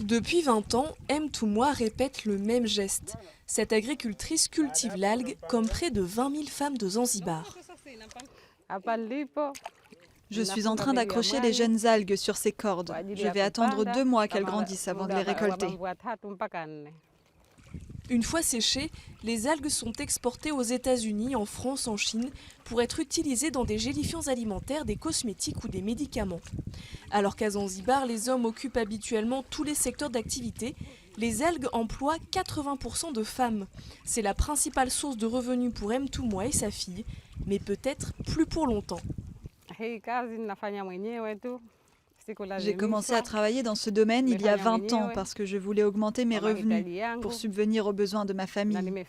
Depuis 20 ans, M. Toumoua répète le même geste. Cette agricultrice cultive l'algue comme près de 20 000 femmes de Zanzibar. Je suis en train d'accrocher les jeunes algues sur ces cordes. Je vais attendre 2 mois qu'elles grandissent avant de les récolter. Une fois séchées, les algues sont exportées aux États-Unis, en France, en Chine, pour être utilisées dans des gélifiants alimentaires, des cosmétiques ou des médicaments. Alors qu'à Zanzibar, les hommes occupent habituellement tous les secteurs d'activité, les algues emploient 80% de femmes. C'est la principale source de revenus pour M. Toumoua et sa fille, mais peut-être plus pour longtemps. J'ai commencé à travailler dans ce domaine il y a 20 ans parce que je voulais augmenter mes revenus pour subvenir aux besoins de ma famille.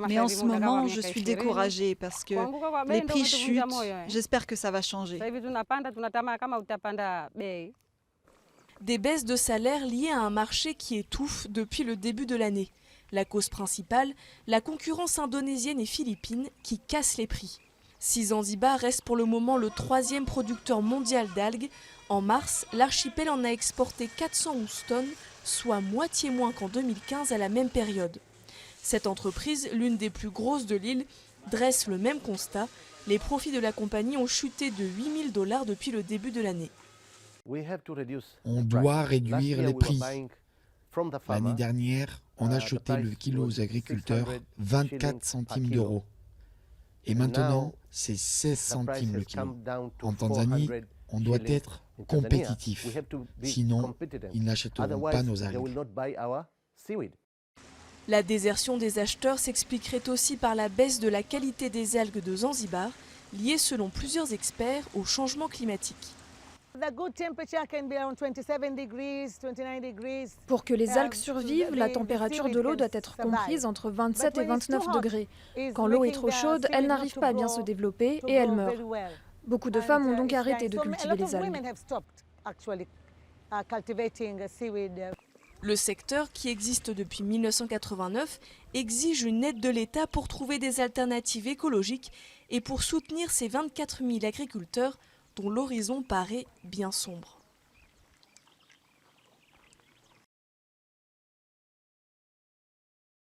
Mais en ce moment, je suis découragée parce que les prix chutent. J'espère que ça va changer. Des baisses de salaire liées à un marché qui étouffe depuis le début de l'année. La cause principale, la concurrence indonésienne et philippine qui cassent les prix. Si Zanzibar reste pour le moment le 3e producteur mondial d'algues, en mars, l'archipel en a exporté 411 tonnes, soit moitié moins qu'en 2015 à la même période. Cette entreprise, l'une des plus grosses de l'île, dresse le même constat. Les profits de la compagnie ont chuté de 8 000 $ depuis le début de l'année. On doit réduire les prix. L'année dernière, on achetait le kilo aux agriculteurs 24 centimes d'euros. Et maintenant, c'est 16 centimes le kilo. En Tanzanie, on doit être compétitif. Sinon, ils n'achèteront pas nos algues. La désertion des acheteurs s'expliquerait aussi par la baisse de la qualité des algues de Zanzibar, liée selon plusieurs experts au changement climatique. Pour que les algues survivent, la température de l'eau doit être comprise entre 27 et 29 degrés. Quand l'eau est trop chaude, elle n'arrive pas à bien se développer et elle meurt. Beaucoup de femmes ont donc arrêté de cultiver les algues. Le secteur, qui existe depuis 1989, exige une aide de l'État pour trouver des alternatives écologiques et pour soutenir ces 24 000 agriculteurs dont l'horizon paraît bien sombre.